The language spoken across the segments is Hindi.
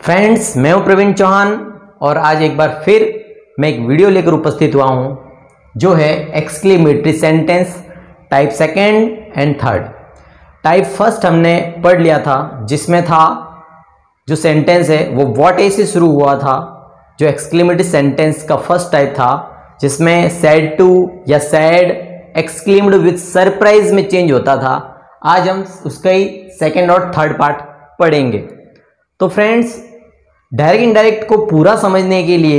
फ्रेंड्स, मैं हूं प्रवीण चौहान और आज एक बार फिर मैं एक वीडियो लेकर उपस्थित हुआ हूं जो है exclamatory sentence type second and third. Type first हमने पढ़ लिया था जिसमें था जो सेंटेंस है वो व्हाट ए से शुरू हुआ था, जो एक्सक्लेमेटरी सेंटेंस का फर्स्ट टाइप था जिसमें सैड टू या सैड एक्सक्लेम्ड विद सरप्राइज में चेंज होता था। आज हम उसका ही सेकंड और थर्ड पार्ट पढ़ेंगे। तो फ्रेंड्स, डायरेक्ट इनडायरेक्ट को पूरा समझने के लिए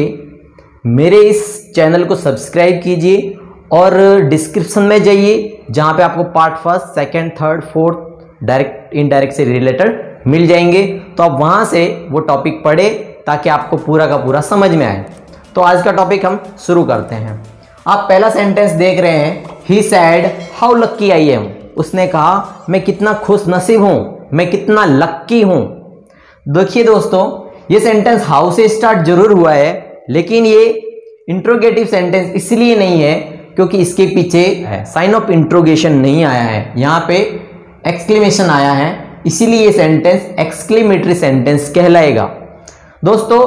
मेरे इस चैनल को सब्सक्राइब कीजिए और डिस्क्रिप्शन में जाइए जहां पे आपको part first, second, third, fourth direct indirect से रिलेटेड मिल जाएंगे। तो आप वहां से वो टॉपिक पढ़े ताकि आपको पूरा का पूरा समझ में आए। तो आज का टॉपिक हम शुरू करते हैं। आप पहला सेंटेंस देख रहे हैं, he said how lucky I am. उसने कहा मैं कितना खुश नसीब हूं, मैं कितना लक्की हूं। देखिए दोस्तों, ये सेंटेंस हाउ से स्टार्ट जरूर हुआ है, लेकिन ये इंट्रोगेटिव सेंटेंस इसलिए नहीं है क्योंकि इसके पीछे साइन ऑफ इंट्रोगेशन नहीं आया है, यहाँ पे एक्सक्लेमेशन आया है, इसीलिए ये सेंटेंस एक्सक्लेमेटरी सेंटेंस कहलाएगा। दोस्तों,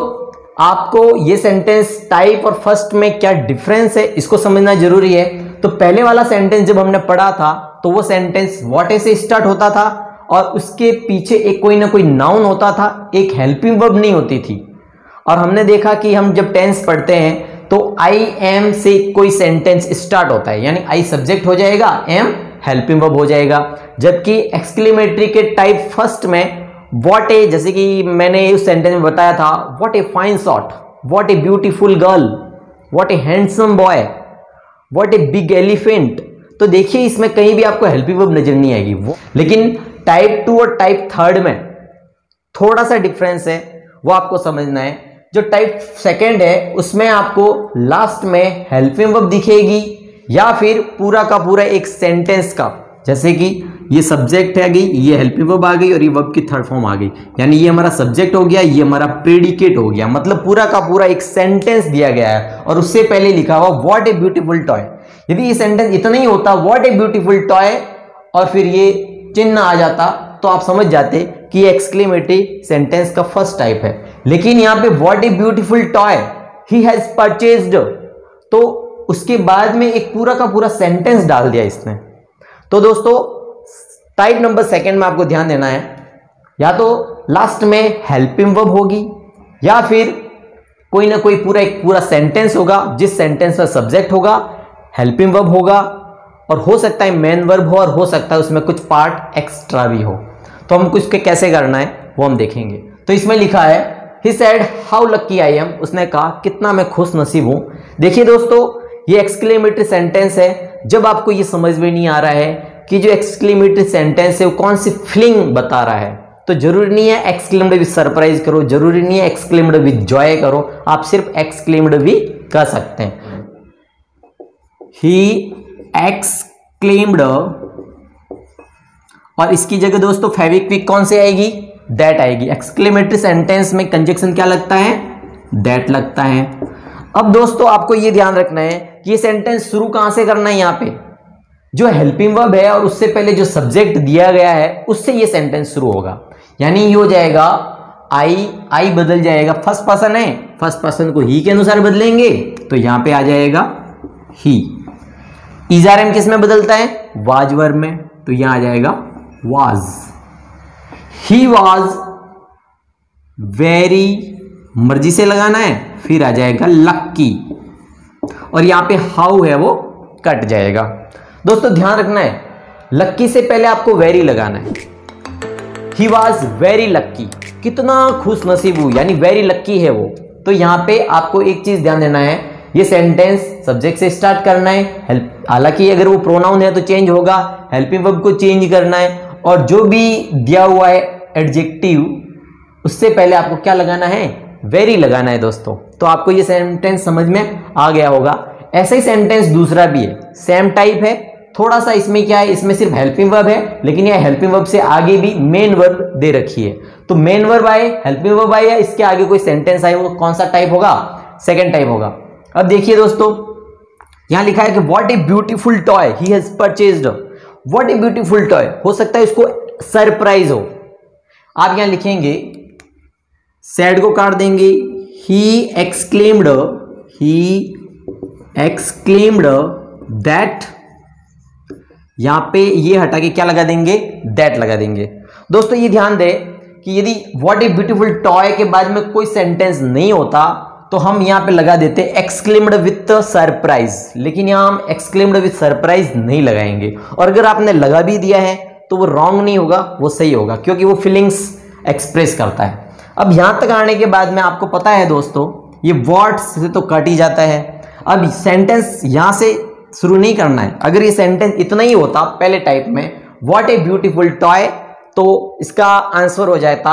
आपको ये सेंटेंस टाइप और फर्स्ट में क्या डिफरेंस है इसको समझना जरूरी है। तो पहले वाला सेंटेंस जब हमने पढ़ा था तो वो सेंटेंस व्हाट ए से स्टार्ट होता था और उसके पीछे एक कोई ना कोई नाउन होता था, एक हेल्पिंग वर्ब नहीं होती थी। और हमने देखा कि हम जब टेंस पढ़ते हैं तो आई एम से कोई सेंटेंस स्टार्ट होता है, यानी आई सब्जेक्ट हो जाएगा, एम हेल्पिंग वर्ब हो जाएगा। जबकि एक्सक्लेमेटरी के टाइप फर्स्ट में व्हाट ए, जैसे कि मैंने उस सेंटेंस में बताया था, what a fine shot, what a beautiful girl, what A handsome boy, what a big elephant. तो देखिए इसमें कहीं भी आपको हेल्पिंग वर्ब नजर नहीं आएगी वो। लेकिन टाइप टू और टाइप थर्ड में थोड़ा सा डिफरेंस है, वो आपको समझना है। जो टाइप सेकंड है उसमें आपको लास्ट में हेल्पिंग वर्ब दिखेगी या फिर पूरा का पूरा एक सेंटेंस का, जैसे कि ये सब्जेक्ट है गई, ये हेल्पिंग वर्ब आ गई और ये वर्ब की थर्ड फॉर्म आ गई, यानी ये हमारा सब्जेक्ट हो गया, ये हमारा प्रेडिकेट हो गया, मतलब पूरा का पूरा एक सेंटेंस दिया गया है और उससे पहले लिखा हुआ व्हाट ए ब्यूटीफुल टॉय। यदि ये सेंटेंस इतना ही होता व्हाट ए ब्यूटीफुल टॉय और फिर ये चिन्ह आ जाता तो आप समझ जाते कि ये एक्सक्लेमेटरी सेंटेंस का फर्स्ट टाइप है। लेकिन यहां पे what a beautiful toy he has purchased, तो उसके बाद में एक पूरा का पूरा सेंटेंस डाल दिया इसने। तो दोस्तों, टाइप नंबर सेकंड में आपको ध्यान देना है, या तो लास्ट में हेल्पिंग वर्ब होगी या फिर कोई ना कोई एक पूरा सेंटेंस होगा जिस सेंटेंस में सब्जेक्ट होगा, हेल्पिंग वर्ब होगा और हो सकता है मेन वर्ब हो और हो सकता है उसमें कुछ पार्ट एक्स्ट्रा भी हो। तो हमको इसके कैसे करना है वो हम देखेंगे। तो इसमें लिखा है he said how lucky I am, उसने कहा कितना मैं खुश नसीब हूं। देखिए दोस्तों, ये एक्सक्लेमेटरी सेंटेंस है। जब आपको ये समझ में नहीं आ रहा है कि जो एक्सक्लेमेटरी सेंटेंस है वो कौन सी फीलिंग बता रहा है, तो जरूरी नहीं है एक्सक्लेम्ड विद सरप्राइज करो, जरूरी नहीं है एक्सक्लेम्ड विद जॉय करो, आप सिर्फ एक्सक्लेम्ड भी कर सकते हैं। ही एक्सक्लेम्ड और इसकी जगह दोस्तों फेविक्विक कौन से आएगी, दैट आएगी। एक्सक्लेमेटरी सेंटेंस में कंजक्शन क्या लगता है, दैट लगता है। अब दोस्तों आपको ये ध्यान रखना है कि ये सेंटेंस शुरू कहां से करना है, यहां पे जो हेल्पिंग वर्ब है और उससे पहले जो सब्जेक्ट दिया गया है उससे ये सेंटेंस शुरू होगा। यानी ये हो जाएगा आई बदल जाएगा, फर्स्ट पर्सन है, फर्स्ट पर्सन को ही के अनुसार बदलेंगे तो यहां पे आ जाएगा ही। इज़ारएम किस में बदलता है, वाज वर्ब में, तो यहां आ जाएगा वाज। ही वाज वेरी, मर्जी से लगाना है, फिर आ जाएगा लक्की और यहां पे हाउ है वो कट जाएगा। दोस्तों ध्यान रखना है, लक्की से पहले आपको वेरी लगाना है। ही वाज वेरी लक्की, कितना खुश नसीब हूं, यानी वेरी लक्की है वो। तो यहां पे आपको एक चीज ध्यान देना है, ये सेंटेंस सब्जेक्ट से स्टार्ट करना है, हालांकि अगर वो प्रोनाउन है तो चेंज होगा, हेल्पिंग वर्ब को चेंज करना है और जो भी दिया हुआ है एडजेक्टिव उससे पहले आपको क्या लगाना है, वेरी लगाना है दोस्तों। तो आपको ये सेंटेंस समझ में आ गया होगा। ऐसा ही सेंटेंस दूसरा भी है, सेम टाइप है, थोड़ा सा इसमें क्या है, इसमें सिर्फ हेल्पिंग वर्ब है, लेकिन यह हेल्पिंग वर्ब से आगे भी मेन वर्ब दे रखी है। तो मेन वर्ब आए, हेल्पिंग वर्ब आए या इसके आगे कोई सेंटेंस आए, वो कौन सा टाइप होगा, सेकेंड टाइप होगा। अब देखिए दोस्तों, यहां लिखा है कि what a beautiful toy he has purchased. What a beautiful toy, हो सकता है इसको सरप्राइज हो। आप यहां लिखेंगे सैड को काट देंगे, he exclaimed that, यहां पे ये हटा के क्या लगा देंगे, दैट लगा देंगे। दोस्तों ये ध्यान दें कि यदि व्हाट ए ब्यूटीफुल टॉय के बाद में कोई सेंटेंस नहीं होता तो हम यहां पे लगा देते एक्सक्लेम्ड विथ सरप्राइज, लेकिन यहां हम एक्सक्लेम्ड विथ सरप्राइज नहीं लगाएंगे। और अगर आपने लगा भी दिया है तो वो रॉन्ग नहीं होगा, वो सही होगा, क्योंकि वो फीलिंग्स एक्सप्रेस करता है। अब यहां तक आने के बाद में आपको पता है दोस्तों, ये वर्ड्स से तो कट ही जाता है। अब सेंटेंस यहां से शुरू नहीं करना है। अगर ये सेंटेंस इतना ही होता पहले टाइप में, व्हाट ए ब्यूटीफुल टॉय, तो इसका आंसर हो जाता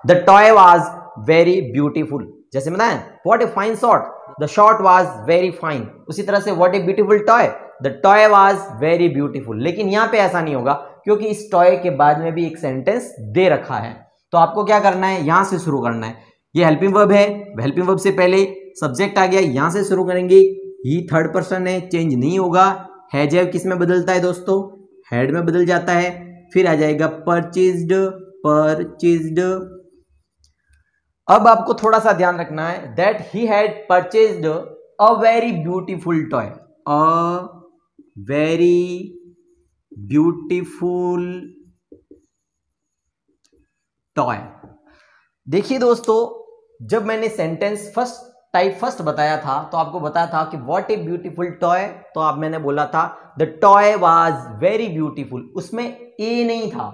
the toy was very beautiful. जैसे बताएं what a fine shot, the shot was very fine. उसी तरह से what a beautiful toy, the toy was very beautiful. लेकिन यहां पे ऐसा नहीं होगा, क्योंकि इस टॉय के बाद में भी एक सेंटेंस दे रखा है। तो आपको क्या करना है, यहां से शुरू करना है। ये हेल्पिंग वर्ब है, हेल्पिंग वर्ब से पहले सब्जेक्ट आ गया, यहां से शुरू करेंगे। ही थर्ड पर्सन है, चेंज नहीं होगा। हैज हैव किस में बदलता है दोस्तों, हैड में बदल जाता है। फिर आ जाएगा परचेज्ड, अब आपको थोड़ा सा ध्यान रखना है, that he had purchased a very beautiful toy, a very beautiful toy. देखिए दोस्तों, जब मैंने सेंटेंस फर्स्ट बताया था तो आपको बताया था कि व्हाट ए ब्यूटीफुल टॉय, तो आप मैंने बोला था the toy was very beautiful. उसमें ए नहीं था।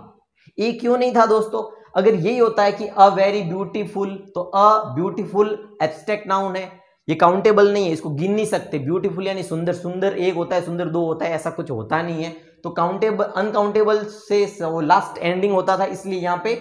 ए क्यों नहीं था दोस्तों? अगर यही होता है कि अ वेरी ब्यूटीफुल, तो अ ब्यूटीफुल एब्स्ट्रैक्ट नाउन है, ये काउंटेबल नहीं है, इसको गिन नहीं सकते। ब्यूटीफुल यानी सुंदर, सुंदर एक होता है, सुंदर दो होता है, ऐसा कुछ होता नहीं है। तो काउंटेबल अनकाउंटेबल से वो लास्ट एंडिंग होता था, इसलिए यहाँ पे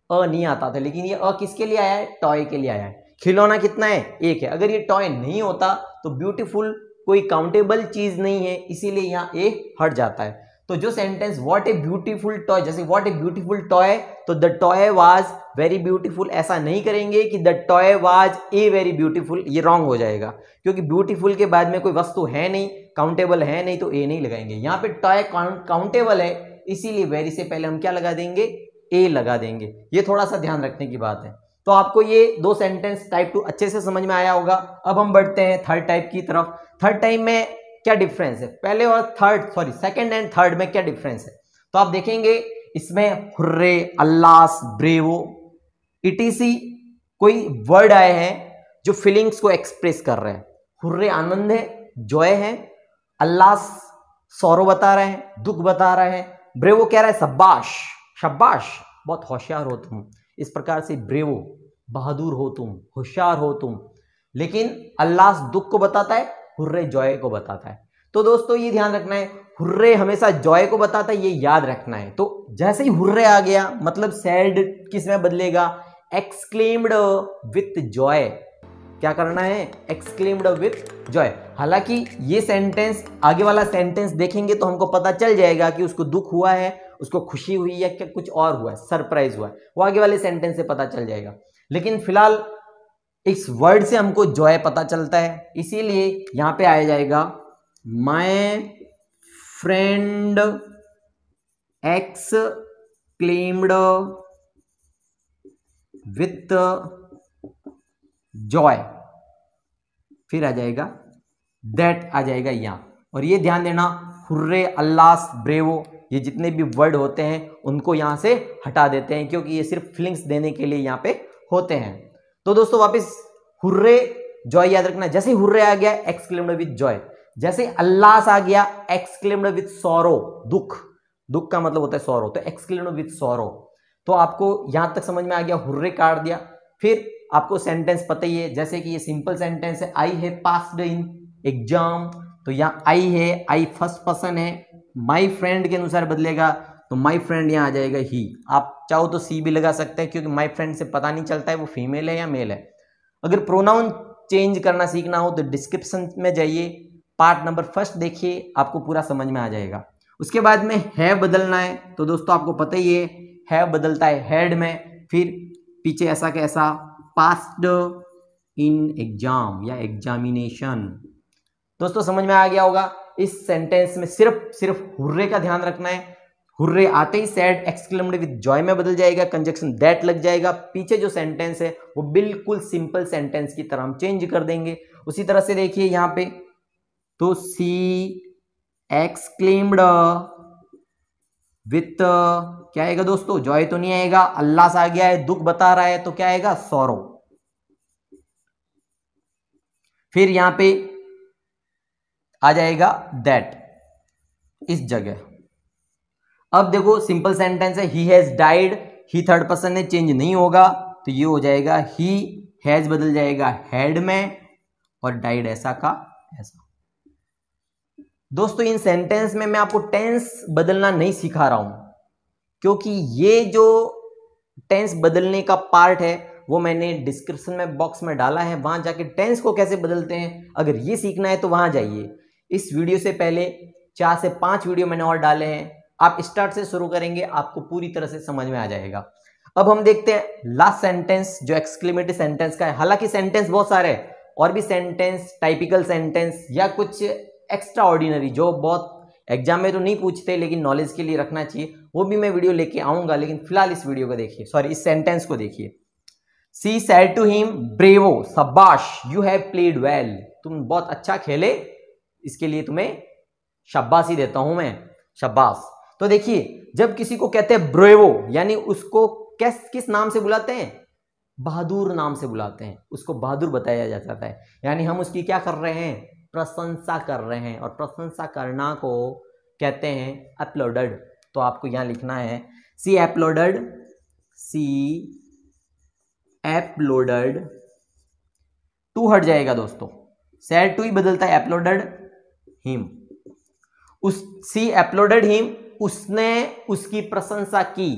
अ नहीं आता था। लेकिन ये अ किसके लिए आया है, टॉय के लिए आया है। खिलौना कितना है, एक है। अगर ये टॉय नहीं होता तो ब्यूटीफुल कोई काउंटेबल चीज नहीं है, इसीलिए यहाँ ए हट जाता है। तो जो sentence what a beautiful toy, जैसे व्हाट ए ब्यूटीफुल टॉय, तो the toy was very beautiful ऐसा नहीं करेंगे कि the toy was a very beautiful, ये रॉन्ग हो जाएगा, क्योंकि ब्यूटीफुल के बाद में कोई वस्तु है नहीं, काउंटेबल है नहीं, तो ए नहीं लगाएंगे। यहाँ पे टॉय काउंटेबल है, इसीलिए वेरी से पहले हम क्या लगा देंगे, ए लगा देंगे। ये थोड़ा सा ध्यान रखने की बात है। तो आपको ये दो सेंटेंस टाइप 2 अच्छे से समझ में आया होगा। अब हम बढ़ते हैं थर्ड टाइप की तरफ। थर्ड टाइप में क्या डिफरेंस है, पहले और सेकंड एंड थर्ड में क्या डिफरेंस है? तो आप देखेंगे इसमें हुर्रे, अल्लास, ब्रेवो, इटीसी कोई वर्ड आए हैं जो फीलिंग्स को एक्सप्रेस कर रहे हैं। हुर्रे आनंद है, जॉय है। अल्लास सौरो बता रहे हैं, दुख बता रहे हैं। ब्रेवो कह रहा है शाबाश, शाबाश बहुत होशियार हो तुम, इस प्रकार से ब्रेवो बहादुर हो तुम, होशियार हो तुम। लेकिन अल्लास दुख को बताता है, हुर्रे जॉय को बताता है। तो दोस्तों ये ध्यान रखना है, हुर्रे हमेशा जॉय को बताता है, ये याद रखना है। तो जैसे ही हुर्रे आ गया मतलब सैड किस में बदलेगा, एक्सक्लेम्ड विथ जॉय। क्या करना है, एक्सक्लेम्ड विथ जॉय। हालांकि ये सेंटेंस, आगे वाला सेंटेंस देखेंगे तो हमको पता चल जाएगा कि उसको दुख हुआ है, उसको खुशी हुई है, क्या कुछ और हुआ है, सरप्राइज हुआ है, वो आगे वाले सेंटेंस से पता चल जाएगा। लेकिन फिलहाल इस वर्ड से हमको जॉय पता चलता है, इसीलिए यहां पे आया जाएगा my friend exclaimed with Joy. फिर आ जाएगा दैट, आ जाएगा यहां। और ये ध्यान देना, हुर्रे, अल्लास, ब्रेवो, ये जितने भी वर्ड होते हैं उनको यहां से हटा देते हैं, क्योंकि ये सिर्फ फीलिंग्स देने के लिए यहां पे होते हैं। तो दोस्तों वापस हुर्रे जॉय याद रखना। जैसे हुर्रे आ गया एक्सक्लेम्ड विथ जॉय, जैसे अल्लास आ गया एक्सक्लेम्ड विथ सॉरो, दुख, दुख का मतलब होता है सॉरो, तो एक्सक्लेम्ड विथ सॉरो। तो आपको यहां तक समझ में आ गया, हुर्रे काट दिया। फिर आपको सेंटेंस पता ही है, जैसे कि ये सिंपल सेंटेंस है, I have passed in exam, तो यहाँ आई है, आई फर्स्ट पर्सन है। माई फ्रेंड के अनुसार बदलेगा, तो माई फ्रेंड यहाँ आ जाएगा ही। आप चाहो तो सी भी लगा सकते हैं, क्योंकि माई फ्रेंड से पता नहीं चलता है वो फीमेल है या मेल है। अगर प्रोनाउन चेंज करना सीखना हो तो डिस्क्रिप्शन में जाइए, पार्ट नंबर 1 देखिए, आपको पूरा समझ में आ जाएगा। उसके बाद में है बदलना है, तो दोस्तों आपको पता ही है बदलता है हेड में, फिर पीछे ऐसा कैसा, पास्ड इन एग्जाम या एग्जामिनेशन। दोस्तों समझ में आ गया होगा। इस सेंटेंस में सिर्फ हुर्रे का ध्यान रखना है। हुर्रे आते ही सैड एक्सक्लेम्ड विद जॉय में बदल जाएगा, कंजक्शन दैट लग जाएगा, पीछे जो सेंटेंस है वो बिल्कुल सिंपल सेंटेंस की तरह हम चेंज कर देंगे। उसी तरह से देखिए यहां पे, तो सी एक्सक्लेम्ड विथ क्या आएगा दोस्तों, जॉय तो नहीं आएगा, अल्लाह से आ गया है, दुख बता रहा है, तो क्या आएगा, सॉरो। फिर यहां पे आ जाएगा दैट इस जगह। अब देखो सिंपल सेंटेंस है, he has died, he third person है, चेंज नहीं होगा, तो ये हो जाएगा ही हैज बदल जाएगा हैड में, और डाइड ऐसा का ऐसा। दोस्तों इन सेंटेंस में मैं आपको टेंस बदलना नहीं सिखा रहा हूं, क्योंकि ये जो टेंस बदलने का पार्ट है वो मैंने डिस्क्रिप्शन में बॉक्स में डाला है, वहां जाके टेंस को कैसे बदलते हैं अगर ये सीखना है तो वहां जाइए। इस वीडियो से पहले 4 से 5 वीडियो मैंने और डाले हैं, आप स्टार्ट से शुरू करेंगे आपको पूरी तरह से समझ में आ जाएगा। अब हम देखते हैं लास्ट सेंटेंस जो एक्सक्लेमेटरी सेंटेंस का है। हालांकि सेंटेंस बहुत सारे हैं, और भी सेंटेंस, टाइपिकल सेंटेंस या कुछ एक्स्ट्रा ऑर्डिनरी जो बहुत एग्जाम में तो नहीं पूछते लेकिन नॉलेज के लिए रखना चाहिए, वो भी मैं वीडियो लेके आऊंगा। लेकिन फिलहाल इस वीडियो को देखिए, सॉरी इस सेंटेंस को देखिए। She said to him bravo, शाबाश, यू हैव प्लेड वेल, तुम बहुत अच्छा खेले, इसके लिए तुम्हें शाबाशी देता हूं मैं, शाबाश। तो देखिए जब किसी को कहते हैं ब्रेवो, यानी उसको किस नाम से बुलाते हैं, बहादुर नाम से बुलाते हैं, उसको बहादुर बताया जाता है, यानी हम उसकी क्या कर रहे हैं, प्रशंसा कर रहे हैं, और प्रशंसा करना को कहते हैं अपलोडेड। तो आपको यहां लिखना है सी अपलोडेड, सी अपलोडेड, टू हट जाएगा दोस्तों, सैड टू ही बदलता है अपलोडेड हिम, उस सी अपलोडेड हिम, उसने उसकी प्रशंसा की,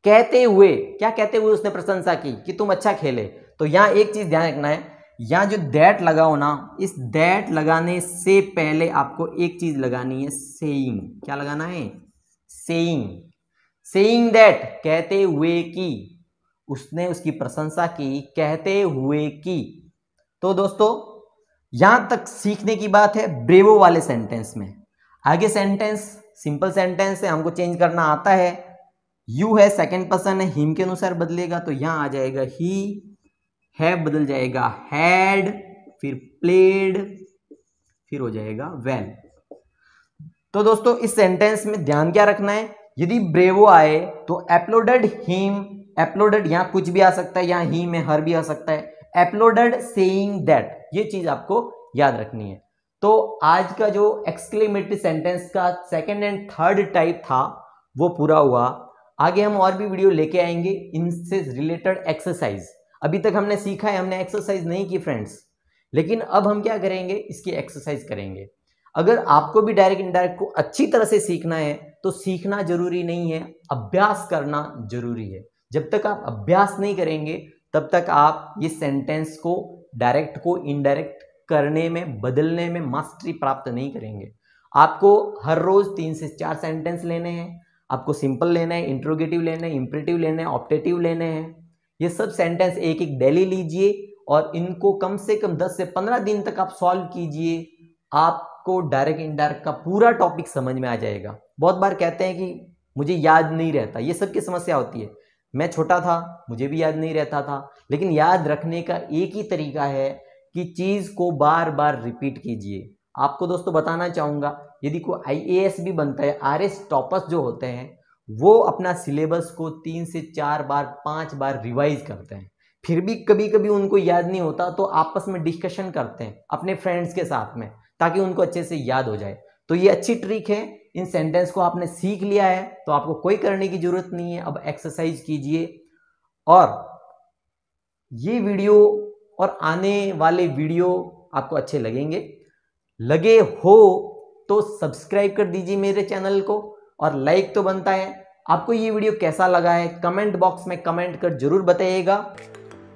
कहते हुए, क्या कहते हुए उसने प्रशंसा की कि तुम अच्छा खेले। तो यहां एक चीज ध्यान रखना है, यहां जो दैट लगाओ ना, इस दैट लगाने से पहले आपको एक चीज लगानी है, सेइंग। क्या लगाना है, सेइंग, सेइंग दैट, कहते हुए की, उसने उसकी प्रशंसा की कहते हुए की। तो दोस्तों यहां तक सीखने की बात है ब्रेवो वाले सेंटेंस में। आगे सेंटेंस सिंपल सेंटेंस है, हमको चेंज करना आता है, यू है सेकंड पर्सन है, हिम के अनुसार बदलेगा, तो यहां आ जाएगा ही हैव बदल जाएगा हैड, फिर प्लेड, फिर हो जाएगा वेल। तो दोस्तों इस सेंटेंस में ध्यान क्या रखना है, यदि ब्रेवो आए तो अपलोडेड हिम, अपलोडेड यहां कुछ भी आ सकता है, यहां ही में हर भी आ सकता है, अपलोडेड सेइंग दैट, ये चीज आपको याद रखनी है। तो आज का जो एक्सक्लेमेटरी सेंटेंस का सेकंड एंड थर्ड टाइप था वो पूरा हुआ। आगे हम और भी वीडियो लेके आएंगे इनसे रिलेटेड एक्सरसाइज। अभी तक हमने सीखा है, हमने एक्सरसाइज नहीं की फ्रेंड्स, लेकिन अब हम क्या करेंगे, इसकी एक्सरसाइज करेंगे। अगर आपको भी डायरेक्ट इनडायरेक्ट को अच्छी तरह से सीखना है तो सीखना जरूरी नहीं है, अभ्यास करना जरूरी है। जब तक आप अभ्यास नहीं करेंगे तब तक आप ये सेंटेंस को डायरेक्ट को इनडायरेक्ट करने में, बदलने में मास्टरी प्राप्त नहीं करेंगे। आपको हर रोज 3 से 4 सेंटेंस लेने हैं, आपको सिंपल लेना है, इंट्रोगेटिव लेना है, इंपरेटिव लेना है, ऑप्टेटिव लेने हैं। ये सब सेंटेंस एक एक डेली लीजिए और इनको कम से कम 10 से 15 दिन तक आप सॉल्व कीजिए, आपको डायरेक्ट इनडायरेक्ट का पूरा टॉपिक समझ में आ जाएगा। बहुत बार कहते हैं कि मुझे याद नहीं रहता, ये सबकी समस्या होती है। मैं छोटा था, मुझे भी याद नहीं रहता था, लेकिन याद रखने का एक ही तरीका है कि चीज को बार बार रिपीट कीजिए। आपको दोस्तों बताना चाहूंगा, यदि कोई IAS भी बनता है, RS टॉपर्स जो होते हैं वो अपना सिलेबस को 3 से 4 बार 5 बार रिवाइज करते हैं, फिर भी कभी कभी उनको याद नहीं होता तो आपस में डिस्कशन करते हैं अपने फ्रेंड्स के साथ में, ताकि उनको अच्छे से याद हो जाए। तो ये अच्छी ट्रिक है। इन सेंटेंस को आपने सीख लिया है तो आपको कोई करने की जरूरत नहीं है, अब एक्सरसाइज कीजिए। और ये वीडियो और आने वाले वीडियो आपको अच्छे लगे हो तो सब्सक्राइब कर दीजिए मेरे चैनल को, और लाइक तो बनता है। आपको ये वीडियो कैसा लगा है कमेंट बॉक्स में कमेंट कर जरूर बताइएगा,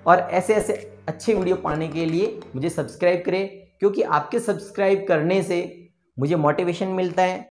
और ऐसे ऐसे अच्छे वीडियो पाने के लिए मुझे सब्सक्राइब करें, क्योंकि आपके सब्सक्राइब करने से मुझे मोटिवेशन मिलता है।